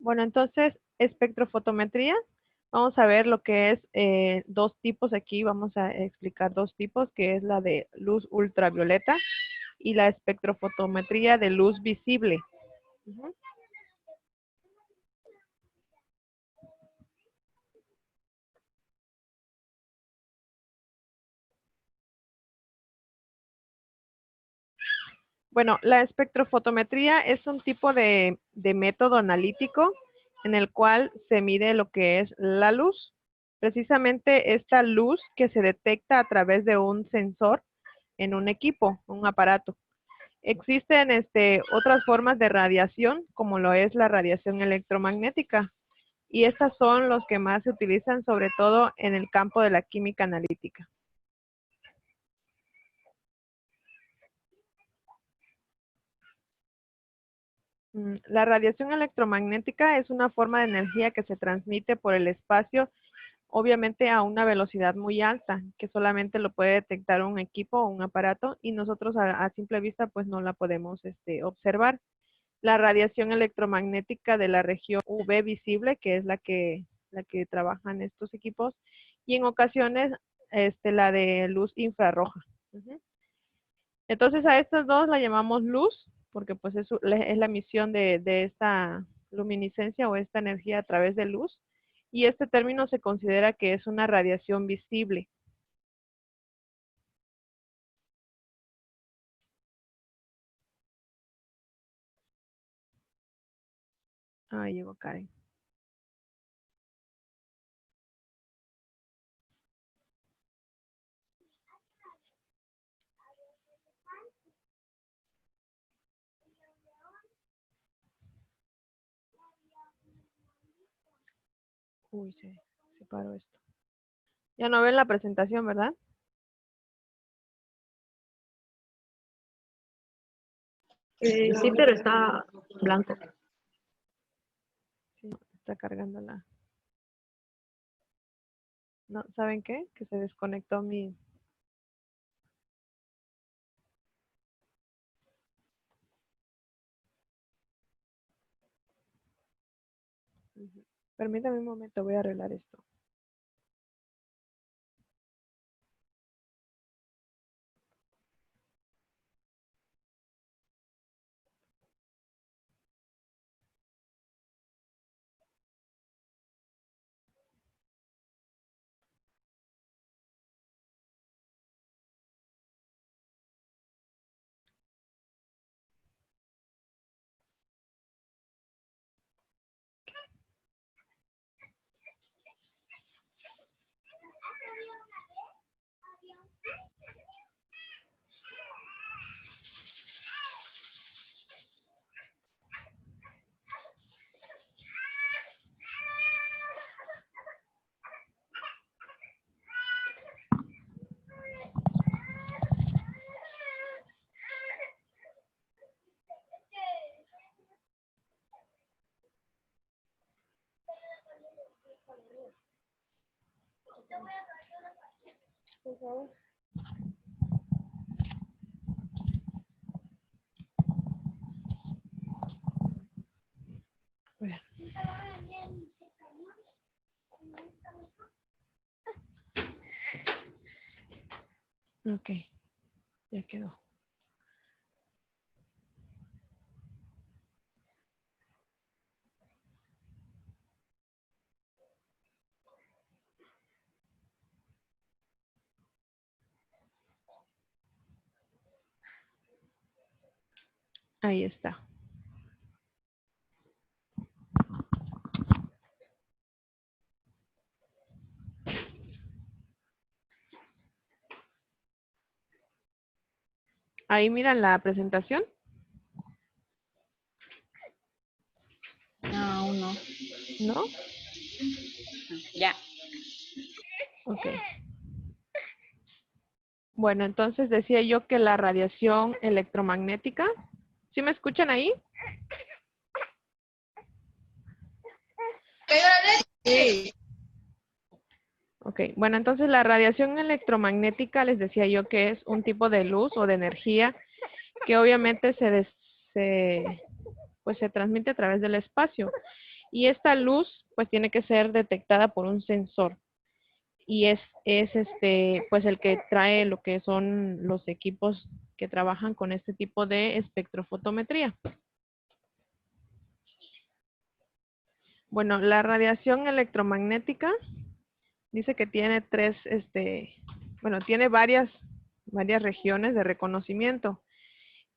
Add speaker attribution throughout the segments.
Speaker 1: Bueno, entonces, espectrofotometría, vamos a ver lo que es dos tipos aquí, vamos a explicar dos tipos, que es la de luz ultravioleta y la espectrofotometría de luz visible. Ujú. Bueno, la espectrofotometría es un tipo de método analítico en el cual se mide lo que es la luz. Precisamente esta luz que se detecta a través de un sensor en un equipo, un aparato. Existen otras formas de radiación, como lo es la radiación electromagnética, y estas son los que más se utilizan, sobre todo en el campo de la química analítica. La radiación electromagnética es una forma de energía que se transmite por el espacio, obviamente a una velocidad muy alta, que solamente lo puede detectar un equipo o un aparato, y nosotros a simple vista pues no la podemos observar. La radiación electromagnética de la región UV visible, que es la que trabajan estos equipos, y en ocasiones la de luz infrarroja. Ujú. Entonces a estas dos la llamamos luz, porque pues es la emisión de esta luminiscencia o esta energía a través de luz, y este término se considera que es una radiación visible. Ah, llegó Karen. Uy, se paró esto. Ya no ven la presentación, ¿verdad?
Speaker 2: Sí, pero está blanco.
Speaker 1: Sí, está cargando la... No, ¿saben qué? Que se desconectó mi... Ujú. Permítame un momento, voy a arreglar esto. Por favor. Bueno. Ok, ya quedó. Ahí está. Ahí miran la presentación.
Speaker 3: No, aún no.
Speaker 1: ¿No?
Speaker 3: Ya.
Speaker 1: Ok. Bueno, entonces decía yo que la radiación electromagnética, ¿sí me escuchan ahí?
Speaker 3: Sí.
Speaker 1: Ok, bueno, entonces la radiación electromagnética les decía yo que es un tipo de luz o de energía que obviamente pues se transmite a través del espacio. Y esta luz pues tiene que ser detectada por un sensor. Y es pues el que trae lo que son los equipos que trabajan con este tipo de espectrofotometría. Bueno, la radiación electromagnética dice que tiene tiene varias regiones de reconocimiento.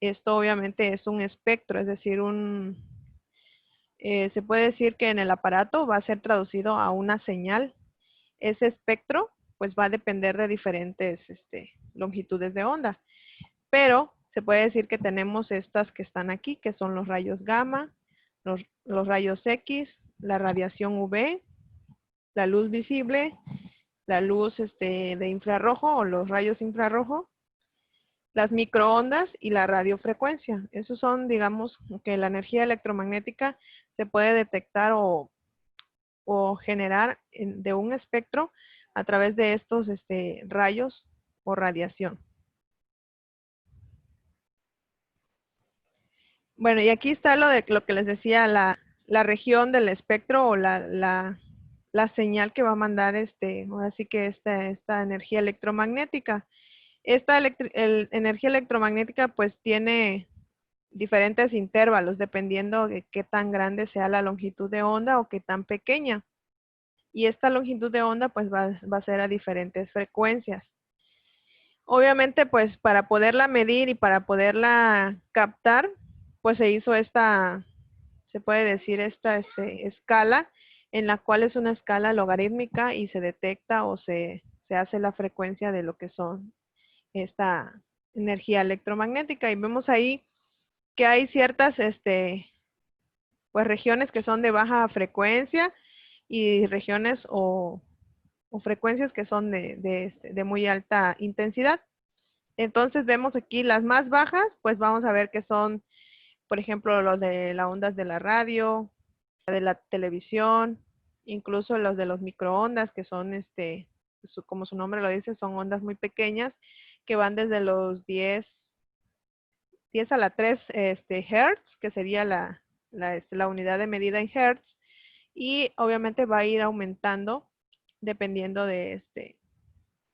Speaker 1: Esto obviamente es un espectro, es decir, se puede decir que en el aparato va a ser traducido a una señal. Ese espectro pues va a depender de diferentes longitudes de onda. Pero se puede decir que tenemos estas que están aquí, que son los rayos gamma, los rayos X, la radiación UV, la luz visible, la luz de infrarrojo o los rayos infrarrojos, las microondas y la radiofrecuencia. Esos son, digamos, que la energía electromagnética se puede detectar o generar de un espectro a través de estos rayos o radiación. Bueno, y aquí está lo que les decía, la región del espectro o la señal que va a mandar ahora sí que esta energía electromagnética. Esta energía electromagnética pues tiene diferentes intervalos dependiendo de qué tan grande sea la longitud de onda o qué tan pequeña. Y esta longitud de onda pues va a ser a diferentes frecuencias. Obviamente pues para poderla medir y para poderla captar, pues se hizo se puede decir esta escala, en la cual es una escala logarítmica y se detecta o se hace la frecuencia de lo que son esta energía electromagnética. Y vemos ahí que hay ciertas pues regiones que son de baja frecuencia y regiones o frecuencias que son de muy alta intensidad. Entonces vemos aquí las más bajas, pues vamos a ver que son, por ejemplo, los de las ondas de la radio, de la televisión, incluso los de los microondas, que son, como su nombre lo dice, son ondas muy pequeñas, que van desde los 10 a la 3 Hertz, que sería la unidad de medida en Hertz, y obviamente va a ir aumentando dependiendo de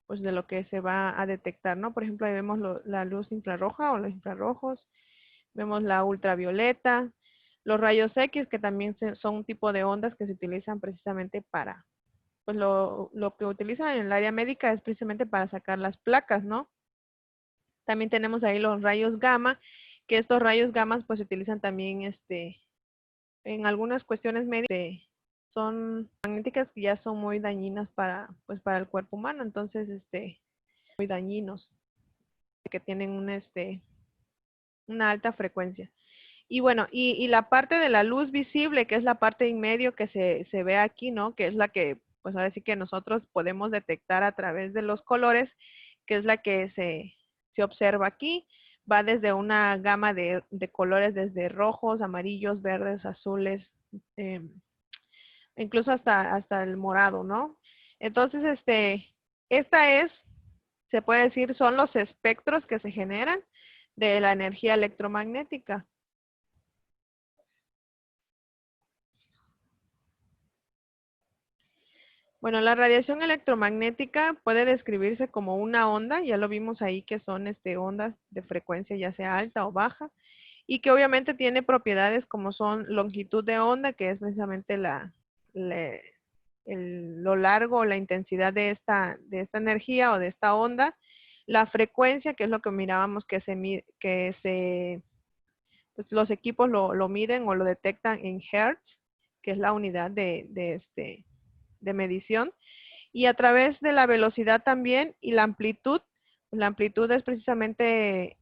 Speaker 1: pues de lo que se va a detectar, ¿no? Por ejemplo, ahí vemos la luz infrarroja o los infrarrojos, vemos la ultravioleta, los rayos X, que también son un tipo de ondas que se utilizan precisamente para, pues lo que utilizan en el área médica es precisamente para sacar las placas, ¿no? También tenemos ahí los rayos gamma, que estos rayos gamma pues se utilizan también en algunas cuestiones médicas, son magnéticas que ya son muy dañinas pues para el cuerpo humano, entonces muy dañinos, que tienen una alta frecuencia. Y bueno, y la parte de la luz visible, que es la parte en medio que se ve aquí, ¿no? Que es la que, pues ahora sí que nosotros podemos detectar a través de los colores, que es la que se observa aquí. Va desde una gama de colores, desde rojos, amarillos, verdes, azules, incluso hasta el morado, ¿no? Entonces, se puede decir, son los espectros que se generan de la energía electromagnética. Bueno, la radiación electromagnética puede describirse como una onda, ya lo vimos ahí que son ondas de frecuencia ya sea alta o baja, y que obviamente tiene propiedades como son longitud de onda, que es precisamente lo largo o la intensidad de esta energía o de esta onda, la frecuencia, que es lo que mirábamos pues los equipos lo miden o lo detectan en Hertz, que es la unidad de medición, y a través de la velocidad también y la amplitud. La amplitud es precisamente,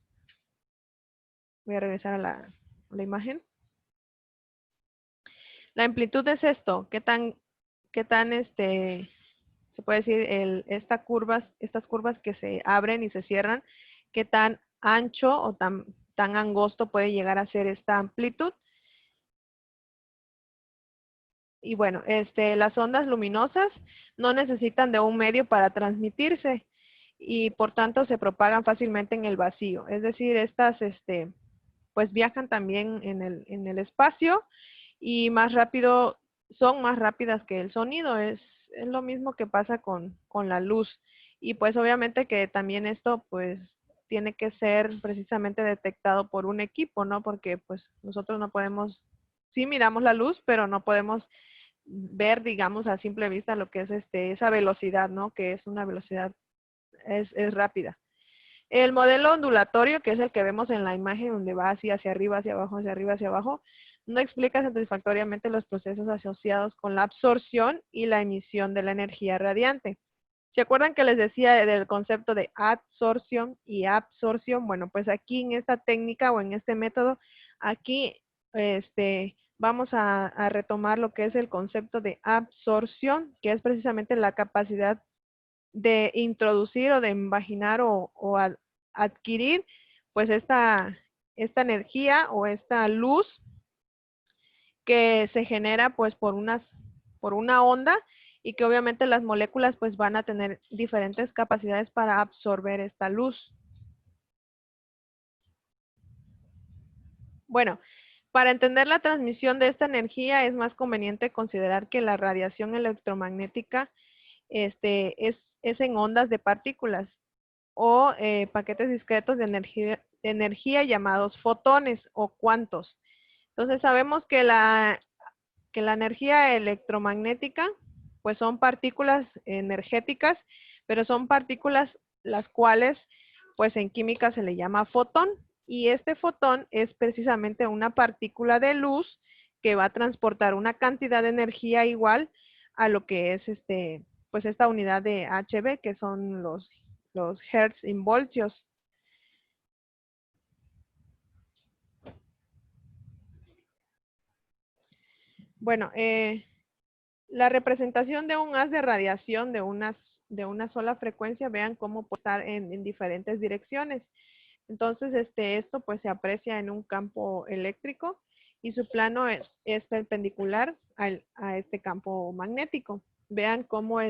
Speaker 1: voy a regresar a la imagen. La amplitud es esto, qué tan se puede decir, estas curvas que se abren y se cierran, qué tan ancho o tan angosto puede llegar a ser esta amplitud. Y bueno, las ondas luminosas no necesitan de un medio para transmitirse y por tanto se propagan fácilmente en el vacío. Es decir, estas pues viajan también en el espacio y más rápido son más rápidas que el sonido. Es lo mismo que pasa con la luz. Y pues obviamente que también esto pues tiene que ser precisamente detectado por un equipo, ¿no? Porque pues nosotros no podemos, sí miramos la luz, pero no podemos ver, digamos, a simple vista lo que es esa velocidad, ¿no? Que es una velocidad, es rápida. El modelo ondulatorio, que es el que vemos en la imagen donde va así hacia arriba, hacia abajo, hacia arriba, hacia abajo, no explica satisfactoriamente los procesos asociados con la absorción y la emisión de la energía radiante. ¿Se acuerdan que les decía del concepto de adsorción y absorción? Bueno, pues aquí en esta técnica o en este método, aquí vamos a retomar lo que es el concepto de absorción, que es precisamente la capacidad de introducir o de imaginar o adquirir pues esta energía o esta luz que se genera pues por una onda y que obviamente las moléculas pues van a tener diferentes capacidades para absorber esta luz. Bueno, para entender la transmisión de esta energía es más conveniente considerar que la radiación electromagnética es en ondas de partículas o paquetes discretos de energía llamados fotones o cuantos. Entonces sabemos que la energía electromagnética pues son partículas energéticas, pero son partículas las cuales pues en química se le llama fotón, y este fotón es precisamente una partícula de luz que va a transportar una cantidad de energía igual a lo que es pues esta unidad de Hb, que son los hertz en voltios. Bueno, la representación de un haz de radiación de una sola frecuencia, vean cómo puede estar en diferentes direcciones. Entonces, esto pues se aprecia en un campo eléctrico y su plano es perpendicular a este campo magnético. Vean cómo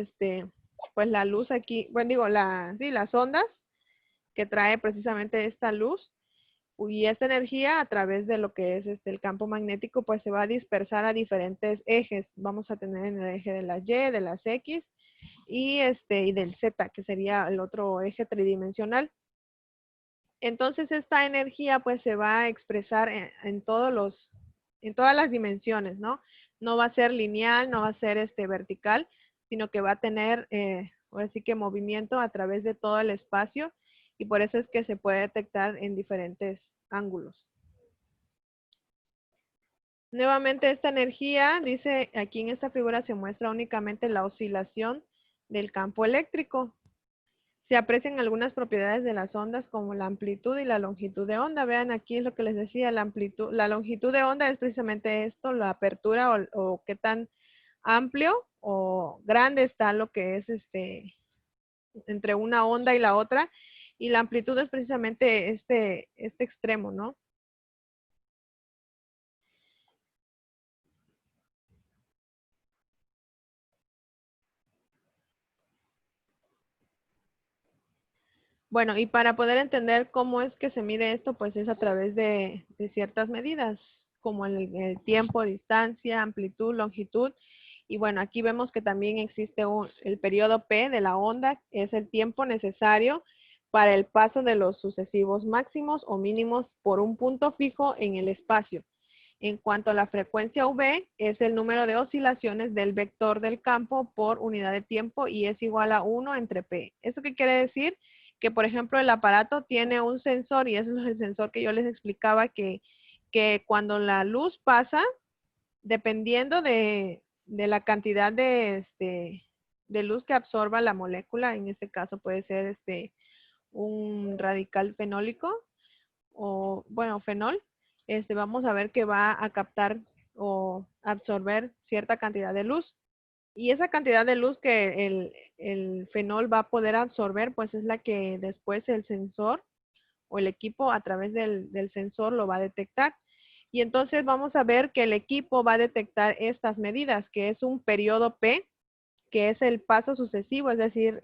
Speaker 1: pues la luz aquí, bueno, digo, las ondas que trae precisamente esta luz y esta energía a través de lo que es el campo magnético, pues se va a dispersar a diferentes ejes. Vamos a tener en el eje de las Y, de las X y del Z, que sería el otro eje tridimensional. Entonces esta energía pues se va a expresar en todas las dimensiones, ¿no? No va a ser lineal, no va a ser vertical, sino que va a tener, ahora sí que movimiento a través de todo el espacio, y por eso es que se puede detectar en diferentes ángulos. Nuevamente esta energía, dice aquí en esta figura se muestra únicamente la oscilación del campo eléctrico. Se aprecian algunas propiedades de las ondas como la amplitud y la longitud de onda. Vean aquí es lo que les decía, la longitud de onda es precisamente esto, la apertura o qué tan amplio o grande está lo que es entre una onda y la otra, y la amplitud es precisamente este extremo, ¿no? Bueno, y para poder entender cómo es que se mide esto, pues es a través de ciertas medidas, como el tiempo, distancia, amplitud, longitud. Y bueno, aquí vemos que también existe el periodo P de la onda, es el tiempo necesario para el paso de los sucesivos máximos o mínimos por un punto fijo en el espacio. En cuanto a la frecuencia V, es el número de oscilaciones del vector del campo por unidad de tiempo y es igual a 1 entre P. ¿Eso qué quiere decir? Que, por ejemplo, el aparato tiene un sensor, y ese es el sensor que yo les explicaba, que cuando la luz pasa, dependiendo de la cantidad de luz que absorba la molécula, en este caso puede ser un radical fenólico, o bueno, fenol, vamos a ver que va a captar o absorber cierta cantidad de luz. Y esa cantidad de luz que el fenol va a poder absorber, pues es la que después el sensor o el equipo a través del sensor lo va a detectar. Y entonces vamos a ver que el equipo va a detectar estas medidas, que es un periodo P, que es el paso sucesivo, es decir,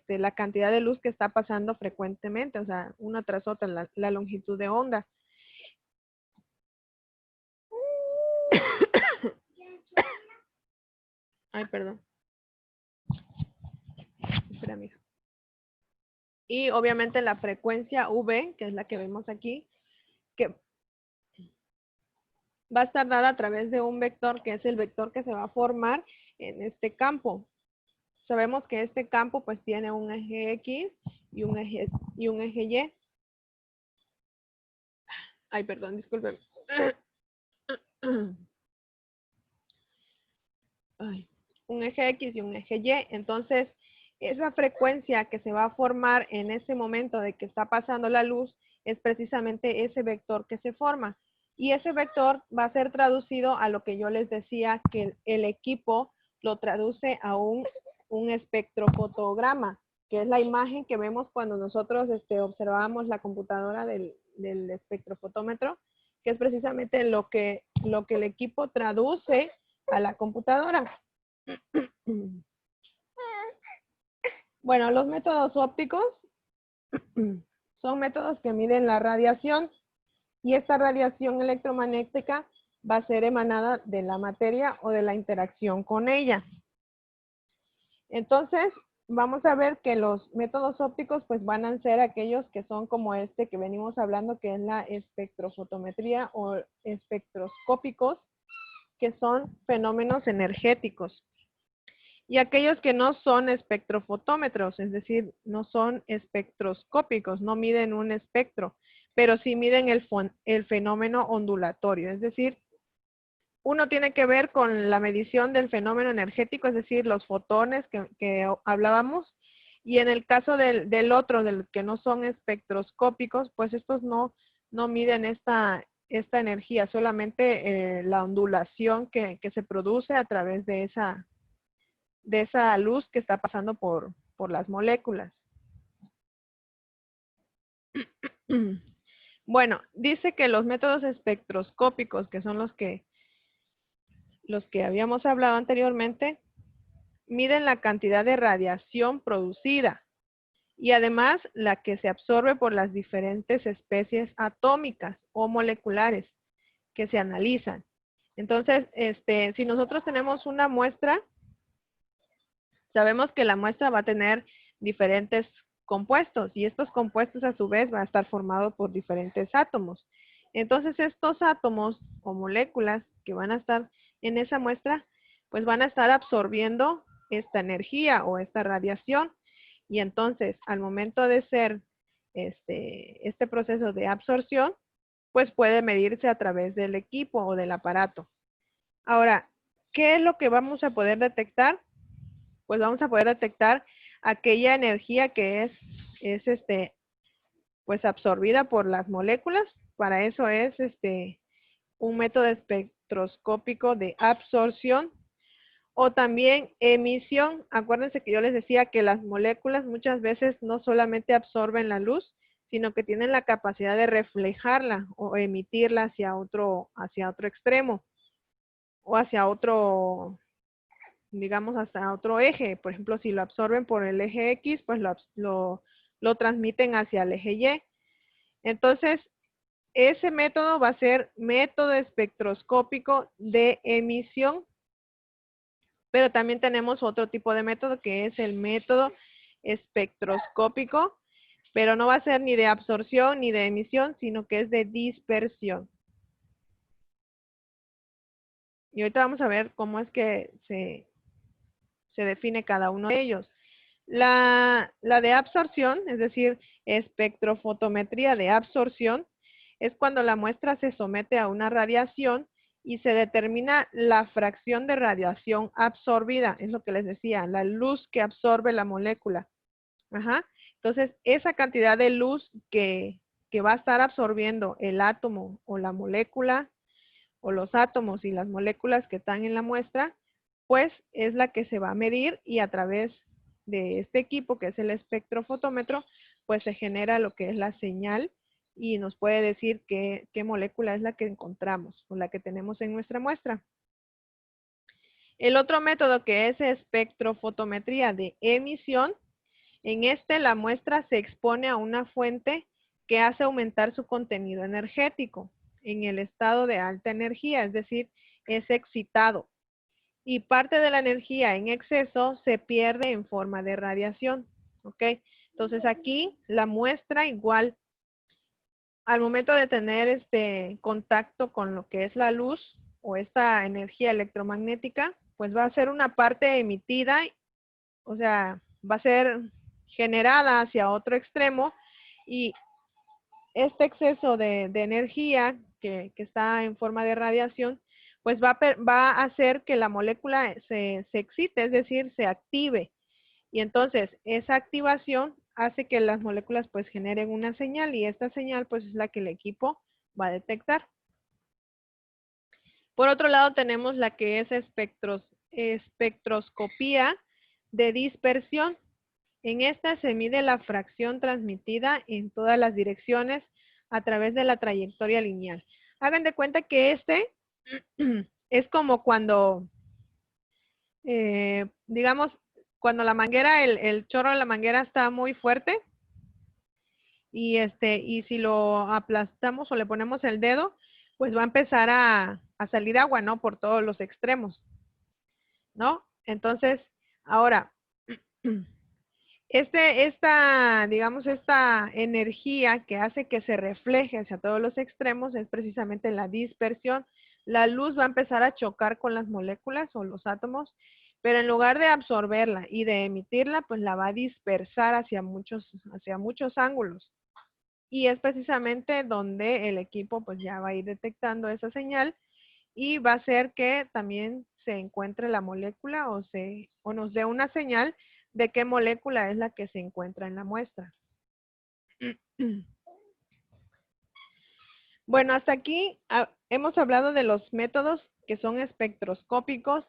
Speaker 1: la cantidad de luz que está pasando frecuentemente, o sea, una tras otra, la longitud de onda. Ay, perdón. Espera, mija. Y obviamente la frecuencia V, que es la que vemos aquí, que va a estar dada a través de un vector, que es el vector que se va a formar en este campo. Sabemos que este campo pues tiene un eje X y un eje Y. Ay, perdón, disculpen. Ay, un eje X y un eje Y. Entonces, esa frecuencia que se va a formar en ese momento de que está pasando la luz es precisamente ese vector que se forma. Y ese vector va a ser traducido a lo que yo les decía, que el equipo lo traduce a un espectrofotograma, que es la imagen que vemos cuando nosotros observamos la computadora del espectrofotómetro, que es precisamente lo que el equipo traduce a la computadora. Bueno, los métodos ópticos son métodos que miden la radiación y esta radiación electromagnética va a ser emanada de la materia o de la interacción con ella. Entonces, vamos a ver que los métodos ópticos pues van a ser aquellos que son como este que venimos hablando, que es la espectrofotometría o espectroscópicos, que son fenómenos energéticos. Y aquellos que no son espectrofotómetros, es decir, no son espectroscópicos, no miden un espectro, pero sí miden el fenómeno ondulatorio, es decir, uno tiene que ver con la medición del fenómeno energético, es decir, los fotones que hablábamos, y en el caso del otro, del que no son espectroscópicos, pues estos no miden esta energía, solamente la ondulación que se produce a través de esa luz que está pasando por las moléculas. Bueno, dice que los métodos espectroscópicos, que son los que habíamos hablado anteriormente, miden la cantidad de radiación producida y además la que se absorbe por las diferentes especies atómicas o moleculares que se analizan. Entonces, si nosotros tenemos una muestra, sabemos que la muestra va a tener diferentes compuestos y estos compuestos a su vez van a estar formados por diferentes átomos. Entonces estos átomos o moléculas que van a estar en esa muestra, pues van a estar absorbiendo esta energía o esta radiación y entonces al momento de ser este proceso de absorción, pues puede medirse a través del equipo o del aparato. Ahora, ¿qué es lo que vamos a poder detectar? Pues vamos a poder detectar aquella energía que es pues absorbida por las moléculas. Para eso es un método espectroscópico de absorción o también emisión. Acuérdense que yo les decía que las moléculas muchas veces no solamente absorben la luz, sino que tienen la capacidad de reflejarla o emitirla hacia otro extremo o hacia otro, digamos, hasta otro eje. Por ejemplo, si lo absorben por el eje X, pues lo transmiten hacia el eje Y. Entonces, ese método va a ser método espectroscópico de emisión, pero también tenemos otro tipo de método que es el método espectroscópico, pero no va a ser ni de absorción ni de emisión, sino que es de dispersión. Y ahorita vamos a ver cómo es que se define cada uno de ellos. La de absorción, es decir, espectrofotometría de absorción, es cuando la muestra se somete a una radiación y se determina la fracción de radiación absorbida, es lo que les decía, la luz que absorbe la molécula. Ajá. Entonces, esa cantidad de luz que va a estar absorbiendo el átomo o la molécula, o los átomos y las moléculas que están en la muestra, pues es la que se va a medir y a través de este equipo que es el espectrofotómetro, pues se genera lo que es la señal y nos puede decir qué molécula es la que encontramos o la que tenemos en nuestra muestra. El otro método que es espectrofotometría de emisión, en la muestra se expone a una fuente que hace aumentar su contenido energético en el estado de alta energía, es decir, es excitado. y parte de la energía en exceso se pierde en forma de radiación, ¿ok? Entonces aquí la muestra igual al momento de tener este contacto con lo que es la luz o esta energía electromagnética, pues va a ser una parte emitida, o sea, va a ser generada hacia otro extremo y este exceso de energía que está en forma de radiación, pues va a hacer que la molécula se excite, es decir, se active. Y entonces esa activación hace que las moléculas pues generen una señal y esta señal pues es la que el equipo va a detectar. Por otro lado tenemos la que es espectroscopía de dispersión. En esta se mide la fracción transmitida en todas las direcciones a través de la trayectoria lineal. Hagan de cuenta que este es como cuando, digamos, cuando la manguera, el chorro de la manguera está muy fuerte y si lo aplastamos o le ponemos el dedo, pues va a empezar a salir agua, ¿no? Por todos los extremos, ¿no? Entonces, ahora, digamos, esta energía que hace que se refleje hacia todos los extremos es precisamente la dispersión. La luz va a empezar a chocar con las moléculas o los átomos, pero en lugar de absorberla y de emitirla, pues la va a dispersar hacia muchos ángulos. Y es precisamente donde el equipo pues ya va a ir detectando esa señal y va a hacer que también se encuentre la molécula o nos dé una señal de qué molécula es la que se encuentra en la muestra. Bueno, hasta aquí hemos hablado de los métodos que son espectroscópicos,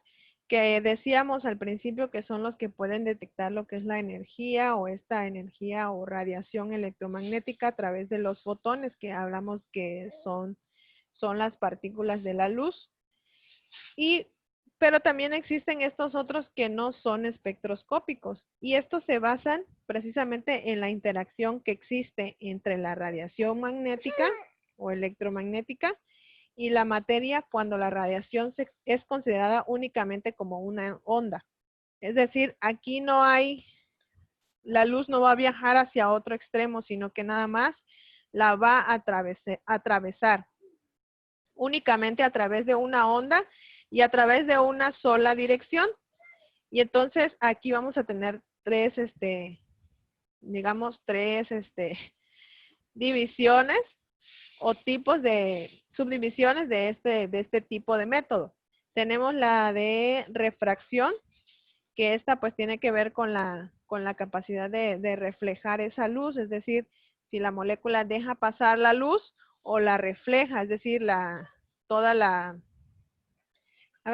Speaker 1: que decíamos al principio que son los que pueden detectar lo que es la energía o esta energía o radiación electromagnética a través de los fotones que hablamos que son las partículas de la luz. Pero también existen estos otros que no son espectroscópicos y estos se basan precisamente en la interacción que existe entre la radiación magnética o electromagnética y la materia cuando la radiación es considerada únicamente como una onda. Es decir, aquí no hay, la luz no va a viajar hacia otro extremo, sino que nada más la va a atravesar únicamente a través de una onda y a través de una sola dirección. Y entonces aquí vamos a tener tres, digamos, tres divisiones o tipos de subdivisiones de este tipo de método. Tenemos la de refracción, que esta pues tiene que ver con la capacidad de reflejar esa luz, es decir, si la molécula deja pasar la luz o la refleja, es decir, hagan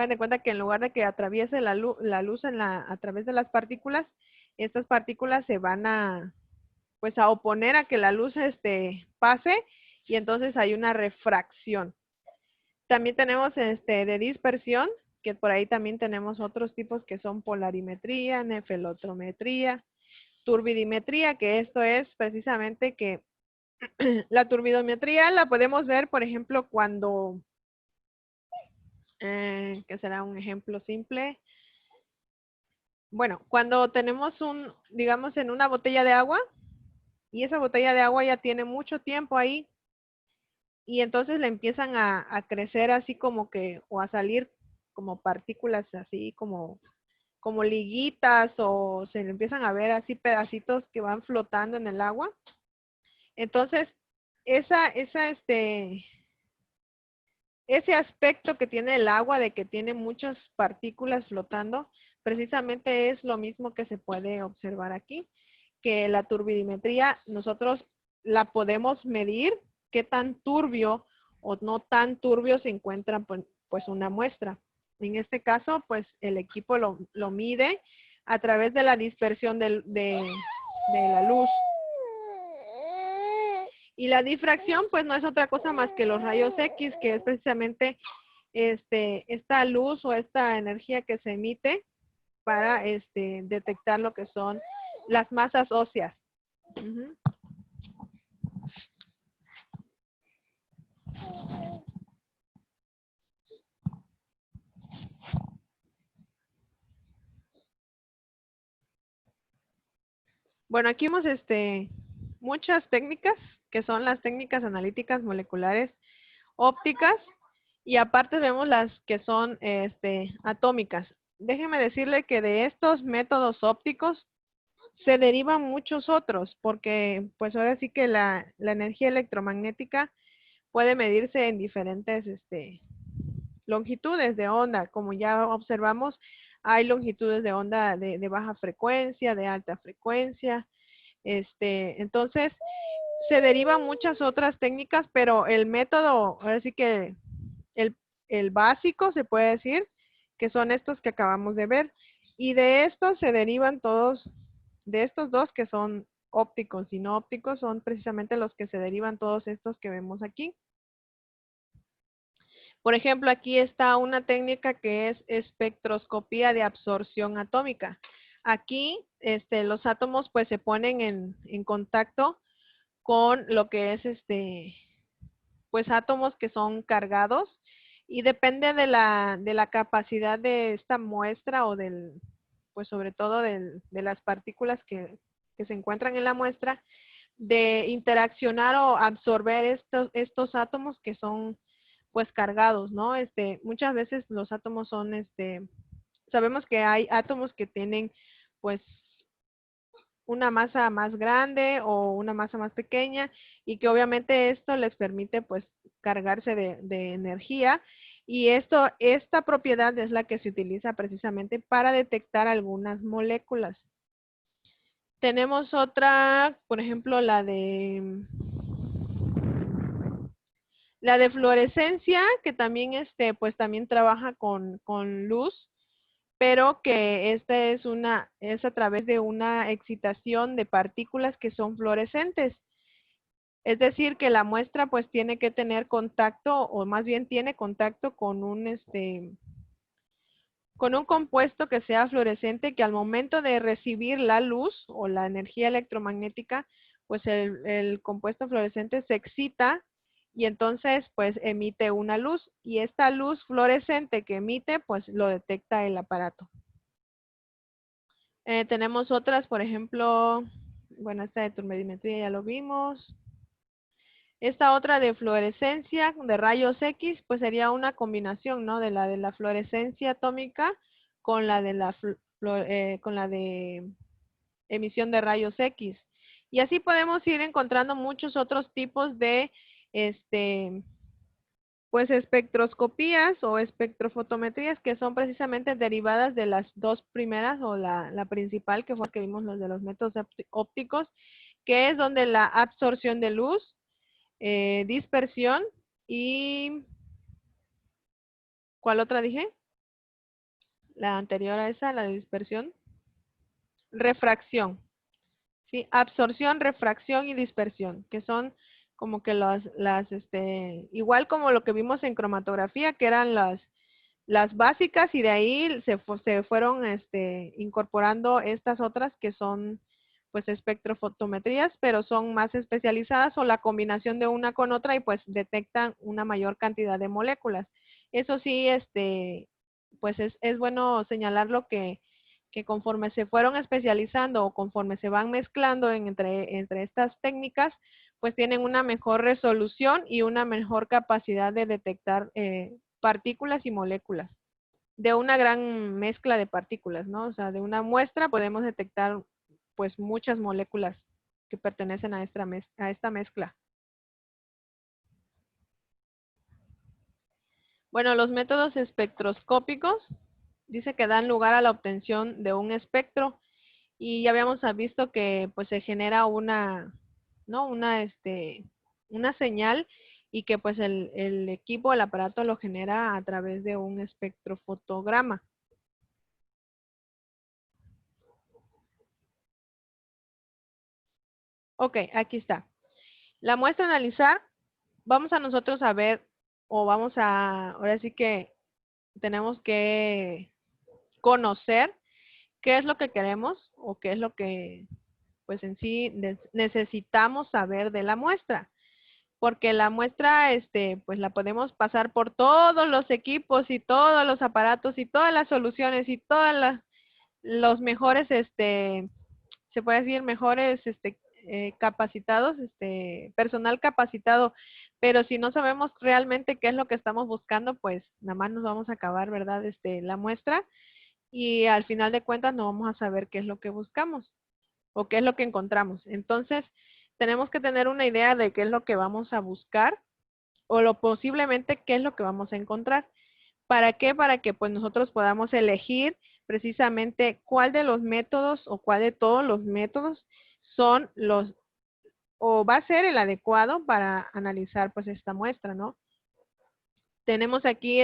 Speaker 1: de cuenta que en lugar de que atraviese la luz a través de las partículas, estas partículas se van a oponer a que la luz pase y entonces hay una refracción. También tenemos de dispersión, que por ahí también tenemos otros tipos que son polarimetría, nefelotrometría, turbidimetría, que esto es precisamente que la turbidometría la podemos ver, por ejemplo, cuando, que será un ejemplo simple. Bueno, cuando tenemos digamos, en una botella de agua, y esa botella de agua ya tiene mucho tiempo ahí, y entonces le empiezan a crecer así como que, o a salir como partículas así como liguitas, o se le empiezan a ver así pedacitos que van flotando en el agua. Entonces, ese aspecto que tiene el agua de que tiene muchas partículas flotando, precisamente es lo mismo que se puede observar aquí, que la turbidimetría nosotros la podemos medir qué tan turbio o no tan turbio se encuentra pues una muestra. En este caso, pues el equipo lo mide a través de la dispersión de la luz. Y la difracción, pues no es otra cosa más que los rayos X, que es precisamente esta luz o esta energía que se emite para detectar lo que son las masas óseas. Uh-huh. Bueno, aquí vemos muchas técnicas, que son las técnicas analíticas moleculares ópticas, y aparte vemos las que son atómicas. Déjeme decirle que de estos métodos ópticos se derivan muchos otros, porque pues ahora sí que la energía electromagnética puede medirse en diferentes longitudes de onda. Como ya observamos, hay longitudes de onda de baja frecuencia, de alta frecuencia. Entonces, se derivan muchas otras técnicas, pero el método, ahora sí que el, el básico se puede decir, que son estos que acabamos de ver. Y de estos se derivan todos, de estos dos que son ópticos y no ópticos, son precisamente los que se derivan todos estos que vemos aquí. Por ejemplo, aquí está una técnica que es espectroscopía de absorción atómica. Aquí los átomos pues se ponen en contacto con lo que es pues átomos que son cargados, y depende de la capacidad de esta muestra o pues sobre todo de las partículas que se encuentran en la muestra, de interaccionar o absorber estos átomos que son pues cargados, ¿no? Muchas veces los átomos son, sabemos que hay átomos que tienen pues una masa más grande o una masa más pequeña, y que obviamente esto les permite pues cargarse de energía, y esta propiedad es la que se utiliza precisamente para detectar algunas moléculas. Tenemos otra, por ejemplo, la de fluorescencia, que también pues también trabaja con luz, pero que es a través de una excitación de partículas que son fluorescentes. Es decir, que la muestra pues tiene que tener contacto, o más bien tiene contacto con con un compuesto que sea fluorescente, que al momento de recibir la luz o la energía electromagnética, pues el compuesto fluorescente se excita y entonces pues emite una luz, y esta luz fluorescente que emite pues lo detecta el aparato. Tenemos otras, por ejemplo, bueno, esta de turmerimetría ya lo vimos. Esta otra de fluorescencia de rayos X, pues sería una combinación, ¿no? De la fluorescencia atómica con la de con la de emisión de rayos X. Y así podemos ir encontrando muchos otros tipos de, pues espectroscopías o espectrofotometrías, que son precisamente derivadas de las dos primeras, o la principal, que fue la que vimos, los de los métodos ópticos, que es donde la absorción de luz, dispersión y ¿cuál otra dije? La anterior a esa, la de dispersión. Refracción. ¿Sí? Absorción, refracción y dispersión, que son como que igual como lo que vimos en cromatografía, que eran las básicas, y de ahí se fueron incorporando estas otras que son pues espectrofotometrías, pero son más especializadas, o la combinación de una con otra, y pues detectan una mayor cantidad de moléculas. Eso sí, pues es bueno señalarlo, que conforme se fueron especializando o conforme se van mezclando entre estas técnicas, pues tienen una mejor resolución y una mejor capacidad de detectar partículas y moléculas, de una gran mezcla de partículas, ¿no? O sea, de una muestra podemos detectar pues muchas moléculas que pertenecen a esta mezcla. Bueno, los métodos espectroscópicos dice que dan lugar a la obtención de un espectro, y ya habíamos visto que pues se genera ¿no? Una señal, y que pues el equipo, el aparato lo genera a través de un espectrofotograma. Ok, aquí está. La muestra a analizar, vamos a nosotros a ver, o ahora sí que tenemos que conocer qué es lo que queremos, o qué es lo que pues en sí necesitamos saber de la muestra. Porque la muestra, pues la podemos pasar por todos los equipos y todos los aparatos y todas las soluciones y todos los mejores, se puede decir, mejores capacitados, personal capacitado, pero si no sabemos realmente qué es lo que estamos buscando, pues nada más nos vamos a acabar, ¿verdad? La muestra y al final de cuentas no vamos a saber qué es lo que buscamos o qué es lo que encontramos. Entonces, tenemos que tener una idea de qué es lo que vamos a buscar o lo posiblemente qué es lo que vamos a encontrar. ¿Para qué? Para que pues nosotros podamos elegir precisamente cuál de los métodos o cuál de todos los métodos son los o va a ser el adecuado para analizar pues esta muestra, ¿no? Tenemos aquí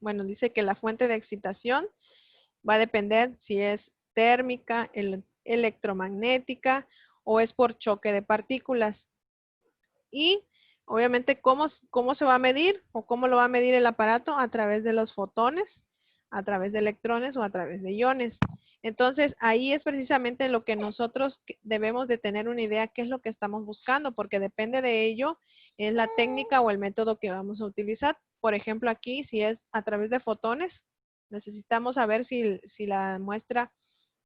Speaker 1: bueno, dice que la fuente de excitación va a depender si es térmica, electromagnética o es por choque de partículas. Y obviamente, ¿cómo se va a medir o cómo lo va a medir el aparato? A través de los fotones, a través de electrones o a través de iones. Entonces, ahí es precisamente lo que nosotros debemos de tener una idea qué es lo que estamos buscando, porque depende de ello, es la técnica o el método que vamos a utilizar. Por ejemplo, aquí, si es a través de fotones, necesitamos saber si la muestra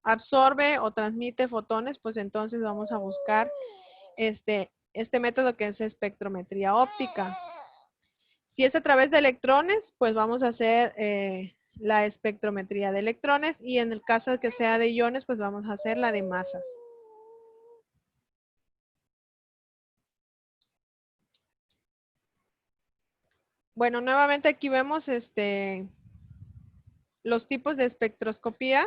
Speaker 1: absorbe o transmite fotones, pues entonces vamos a buscar este método que es espectrometría óptica. Si es a través de electrones, pues vamos a hacer la espectrometría de electrones y en el caso de que sea de iones, pues vamos a hacer la de masas. Bueno, nuevamente aquí vemos los tipos de espectroscopía,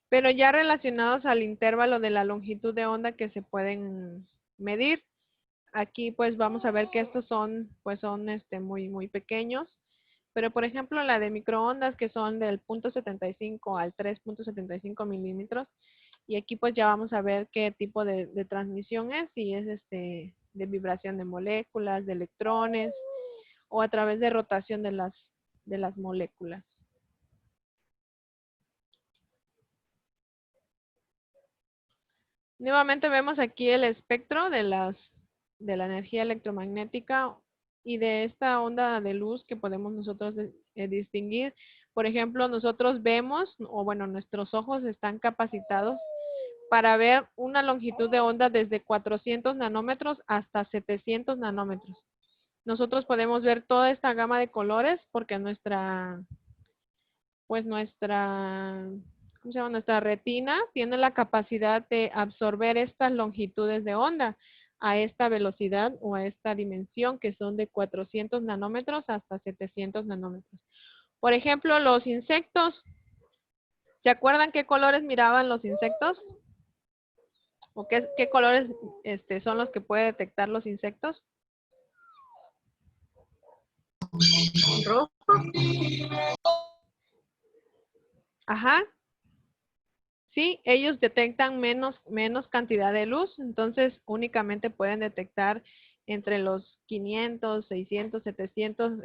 Speaker 1: pero ya relacionados al intervalo de la longitud de onda que se pueden medir. Aquí pues vamos a ver que estos son muy pequeños. Pero por ejemplo la de microondas que son del 0.75 al 3.75 milímetros. Y aquí pues ya vamos a ver qué tipo de transmisión es. Si es de vibración de moléculas, de electrones o a través de rotación de las moléculas. Nuevamente vemos aquí el espectro de la energía electromagnética y de esta onda de luz que podemos nosotros distinguir. Por ejemplo, nosotros vemos, o bueno, nuestros ojos están capacitados para ver una longitud de onda desde 400 nanómetros hasta 700 nanómetros. Nosotros podemos ver toda esta gama de colores porque nuestra nuestra retina tiene la capacidad de absorber estas longitudes de onda a esta velocidad o a esta dimensión que son de 400 nanómetros hasta 700 nanómetros. Por ejemplo, los insectos, ¿se acuerdan qué colores miraban los insectos? ¿O qué colores son los que puede detectar los insectos?
Speaker 2: Rojo.
Speaker 1: Ajá. Sí, ellos detectan menos cantidad de luz, entonces únicamente pueden detectar entre los 500, 600, 700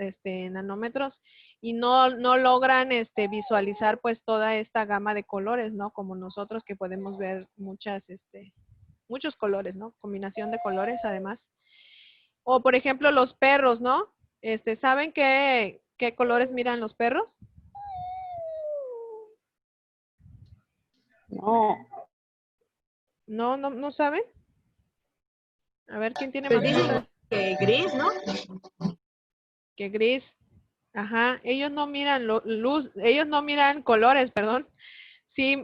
Speaker 1: nanómetros y no logran visualizar pues toda esta gama de colores, ¿no? Como nosotros que podemos ver muchos colores, ¿no? Combinación de colores además. O por ejemplo los perros, ¿no? ¿Saben qué colores miran los perros?
Speaker 3: No.
Speaker 1: ¿No saben? A ver, ¿quién tiene
Speaker 2: Pues
Speaker 1: más
Speaker 2: dicen
Speaker 1: dudas?
Speaker 2: que gris, ¿no?
Speaker 1: Que gris. Ajá, ellos no miran luz, ellos no miran colores, perdón. Sí,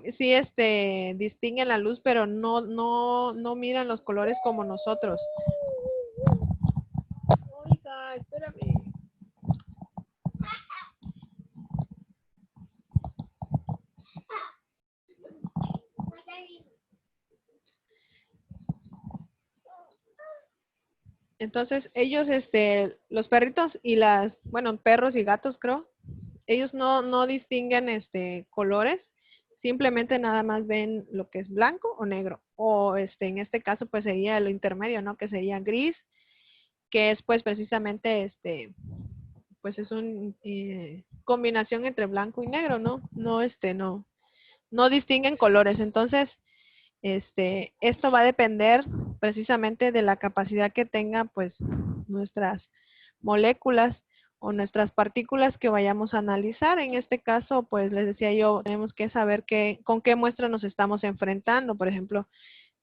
Speaker 1: distinguen la luz, pero no miran los colores como nosotros. Oiga, espérame. Entonces, ellos, los perritos y perros y gatos, creo, ellos no distinguen, colores, simplemente nada más ven lo que es blanco o negro, o, en este caso, pues sería lo intermedio, ¿no? Que sería gris, que es, pues, precisamente, pues es una combinación entre blanco y negro, ¿no? No distinguen colores, entonces, esto va a depender precisamente de la capacidad que tengan pues nuestras moléculas o nuestras partículas que vayamos a analizar. En este caso, pues les decía yo, tenemos que saber con qué muestra nos estamos enfrentando. Por ejemplo,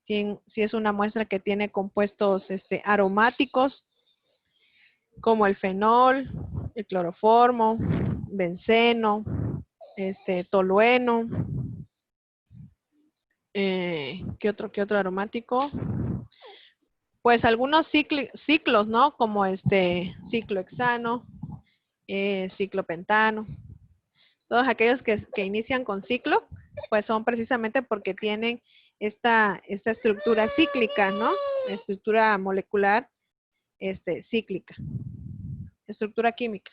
Speaker 1: si es una muestra que tiene compuestos aromáticos, como el fenol, el cloroformo, benceno, tolueno, ¿qué otro aromático? Pues algunos ciclos, ¿no? Como ciclohexano, ciclopentano. Todos aquellos que inician con ciclo, pues son precisamente porque tienen esta estructura cíclica, ¿no? Estructura molecular cíclica. Estructura química.